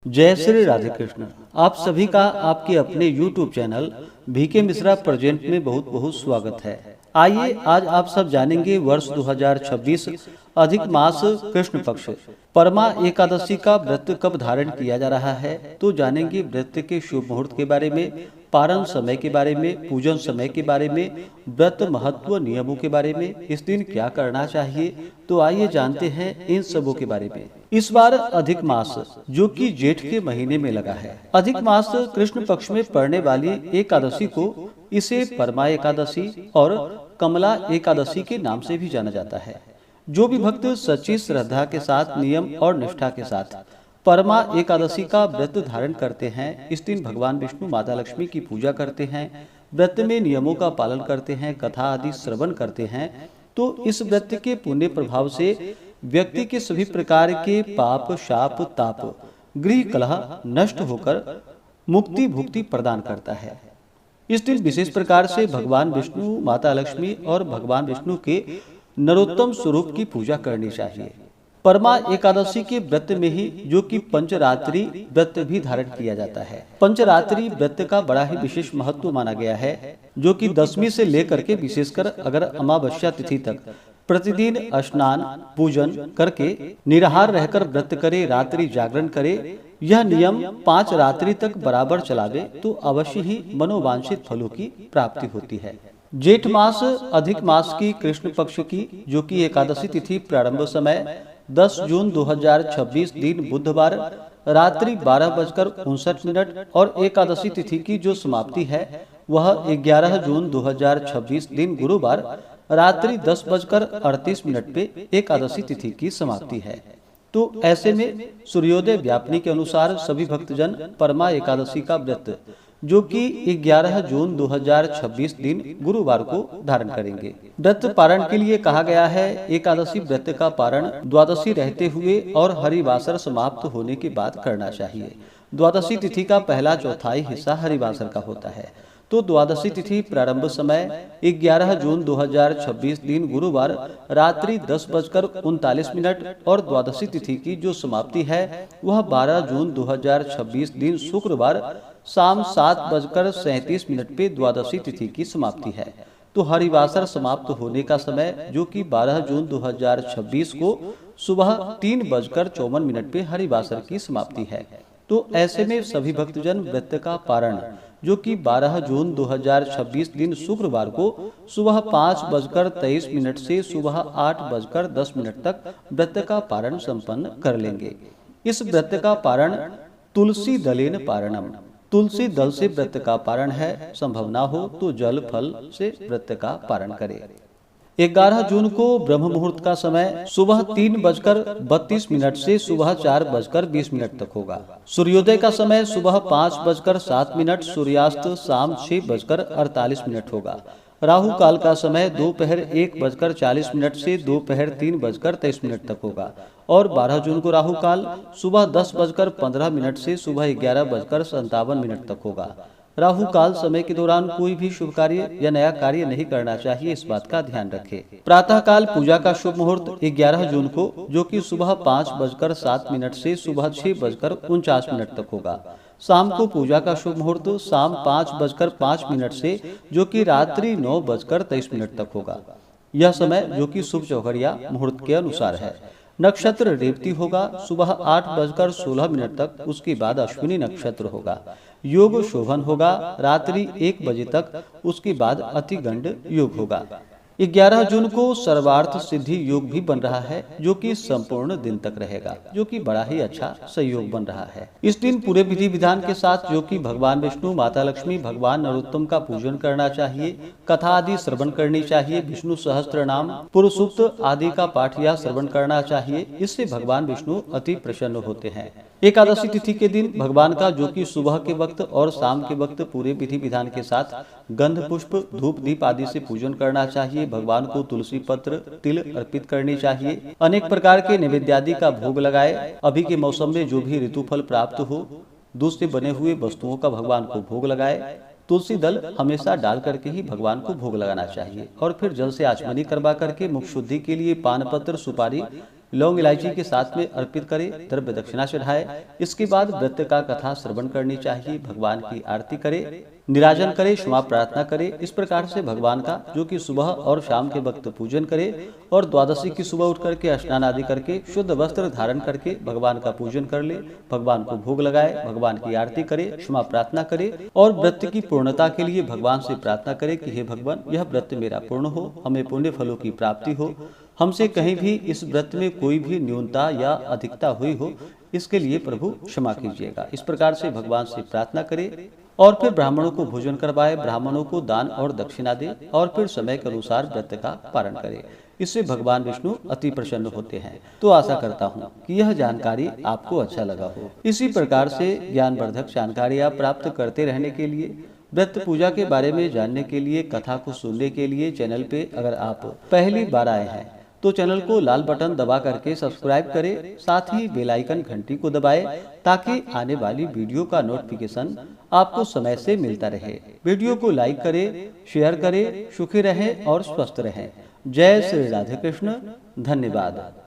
जय श्री राधे कृष्ण। आप सभी का आपके अपने YouTube channel VK Mishra present में बहुत बहुत स्वागत है। आइए आज आप सब जानेंगे वर्ष 2026 अधिक मास कृष्ण पक्ष परमा एकादशी का व्रत कब धारण किया जा रहा है। तो जानेंगे व्रत के शुभ मुहूर्त के बारे में, पारण समय के बारे में, पूजन समय के बारे में, व्रत महत्व नियमों के बारे में, इस दिन क्या करना चाहिए। तो आइए जानते हैं इन सबों के बारे में। इस बार अधिक मास जो कि जेठ के महीने में लगा है। अधिक मास कृष्ण पक्ष में पड़ने वाली एकादशी को इसे परमा एकादशी और कमला एकादशी के नाम से भी जाना जाता है। जो भी भक्त सच्ची श्रद्धा के साथ, नियम और निष्ठा के साथ परमा एकादशी का व्रत धारण करते हैं, इस दिन भगवान विष्णु, माता लक्ष्मी की पूजा करते हैं, व्रत में नियमों का पालन करते हैं, कथा आदि श्रवण करते हैं, तो इस व्रत के पुण्य प्रभाव से व्यक्ति के सभी प्रकार के पाप, शाप, ताप, गृह कलह नष्ट होकर मुक्ति भुक्ति प्रदान करता है। इस दिन विशेष प्रकार से भगवान विष्णु, माता लक्ष्मी और भगवान विष्णु के नरोत्तम स्वरूप की पूजा करनी चाहिए। परमा एकादशी के व्रत में ही जो कि पंचरात्रि व्रत भी धारण किया जाता है। पंचरात्रि व्रत का बड़ा ही विशेष महत्व माना गया है, जो कि 10वीं से लेकर के विशेषकर अगर अमावस्या तिथि तक प्रतिदिन स्नान पूजन करके निराहार रहकर व्रत करे, रात्रि जागरण करे, यह नियम 5 रात्रि तक बराबर चलावे तो अवश्य ही मनोवांछित फलों की प्राप्ति होती है। जेठ मास अधिक मास की कृष्ण पक्ष की जो कि एकादशी तिथि प्रारंभ समय 10 जून 2026 दिन बुधवार रात्रि 12:59 और एकादशी तिथि की जो समाप्ति है वह 11 जून 2026 दिन गुरुवार रात्रि 10:38 पे एकादशी तिथि की समाप्ति है। तो ऐसे में सूर्योदय व्यापनी के अनुसार सभी भक्तजन परमा एकादशी का व्रत जो कि 11 जून 2026 दिन गुरुवार को धारण करेंगे। व्रत पारण के लिए कहा गया है एकादशी व्रत का पारण द्वादशी रहते हुए और हरिवासर समाप्त होने के बाद करना चाहिए। द्वादशी तिथि का पहला चौथाई हिस्सा हरिवासर का होता है। तो द्वादशी तिथि प्रारंभ समय 11 जून 2026 दिन गुरुवार रात्रि 10:39 और द्वादशी तिथि की जो समाप्ति है वह 12 जून 2026 दिन शुक्रवार शाम 7:37 पे द्वादशी तिथि की समाप्ति है। तो हरिवासर समाप्त होने का समय जो कि 12 जून 2026 को सुबह 3:54 पे हरिवासर की समाप्ति है। तो ऐसे में सभी भक्तजन व्रत का पारण जो कि 12 जून 2026 दिन शुक्रवार को सुबह 5:23 से सुबह 8:10 तक व्रत का पारण संपन्न कर लेंगे। इस व्रत का पारण तुलसी दलेन पारणम, तुलसी दल से व्रत का पारण है। संभव ना हो तो जल फल से व्रत का पारण करें। 11 जून को ब्रह्म मुहूर्त का समय सुबह 3:32 से सुबह 4:20 तक होगा। सूर्योदय का समय सुबह 5:07, सूर्यास्त शाम 6:48 होगा। राहु काल का समय दोपहर 1:40 से दोपहर 3:23 तक होगा। और 12 जून को राहु काल सुबह 10:15 से सुबह 11:57 तक होगा। राहु काल समय के दौरान कोई भी शुभ कार्य या नया कार्य नहीं करना चाहिए, इस बात का ध्यान रखें। प्रातः काल पूजा का शुभ मुहूर्त 11 जून को जो कि सुबह 5:07 से सुबह 6:49 तक होगा। शाम को पूजा का शुभ मुहूर्त शाम 5:05 से जो कि रात्रि 9:23 तक होगा। यह समय जो कि शुभ चौघड़िया मुहूर्त के अनुसार है। नक्षत्र रेवती होगा सुबह 8:16 तक, उसके बाद अश्विनी नक्षत्र होगा। योग शोभन होगा रात्रि 1 बजे तक, उसके बाद अतिगंड योग होगा। 11 जून को सर्वार्थ सिद्धि योग भी बन रहा है जो कि संपूर्ण दिन तक रहेगा, जो कि बड़ा ही अच्छा संयोग बन रहा है। इस दिन पूरे विधि विधान के साथ जो कि भगवान विष्णु, माता लक्ष्मी, भगवान नरोत्तम का पूजन करना चाहिए, कथा आदि श्रवण करनी चाहिए, विष्णु सहस्त्र नाम, पुरुषसूक्त आदि का पाठ या श्रवण करना चाहिए। इससे भगवान विष्णु अति प्रसन्न होते हैं। एकादशी तिथि के दिन भगवान का जो कि सुबह के वक्त और शाम के वक्त पूरे विधि विधान के साथ गंध पुष्प धूप दीप आदि से पूजन करना चाहिए। भगवान को तुलसी पत्र तिल अर्पित करनी चाहिए। अनेक प्रकार के नैवेद्य आदि का भोग लगाए। अभी के मौसम में जो भी ऋतु फल प्राप्त हो, दूध से बने हुए वस्तुओं का भगवान को भोग लगाए। तुलसी दल हमेशा डाल करके ही भगवान को भोग लगाना चाहिए। और फिर जल से आचमनी करवा करके मुख शुद्धि के लिए पान पत्र, सुपारी लौंग इलायची के साथ में अर्पित करे, द्रव्य दक्षिणा चढ़ाए। इसके बाद व्रत का कथा श्रवण करनी चाहिए, भगवान की आरती करे, निराजन करे, क्षमा प्रार्थना करे। इस प्रकार से भगवान का जो कि सुबह और शाम के वक्त पूजन करे और द्वादशी की सुबह उठ करके स्नान आदि करके शुद्ध वस्त्र धारण करके भगवान का पूजन कर ले, भगवान को भोग लगाए, भगवान की आरती करे, क्षमा प्रार्थना करे और व्रत की पूर्णता के लिए भगवान से प्रार्थना करे कि हे भगवान, यह व्रत मेरा पूर्ण हो, हमें पुण्य फलों की प्राप्ति हो, हमसे कहीं भी इस व्रत में कोई भी न्यूनता या अधिकता हुई हो, इसके लिए प्रभु क्षमा कीजिएगा। इस प्रकार से भगवान से प्रार्थना करे और फिर ब्राह्मणों को भोजन करवाए, ब्राह्मणों को दान और दक्षिणा दे और फिर समय के अनुसार व्रत का पालन करे। इससे भगवान विष्णु अति प्रसन्न होते हैं। तो आशा करता हूँ कि यह जानकारी आपको अच्छा लगा हो। इसी प्रकार से ज्ञानवर्धक जानकारियाँ प्राप्त करते रहने के लिए, व्रत पूजा के बारे में जानने के लिए, कथा को सुनने के लिए चैनल पे अगर आप पहली बार आए हैं तो चैनल को लाल बटन दबा करके सब्सक्राइब करें, साथ ही बेल आइकन घंटी को दबाएं ताकि आने वाली वीडियो का नोटिफिकेशन आपको समय से मिलता रहे। वीडियो को लाइक करें, शेयर करें, सुखी रहें और स्वस्थ रहें। जय श्री राधे कृष्ण। धन्यवाद।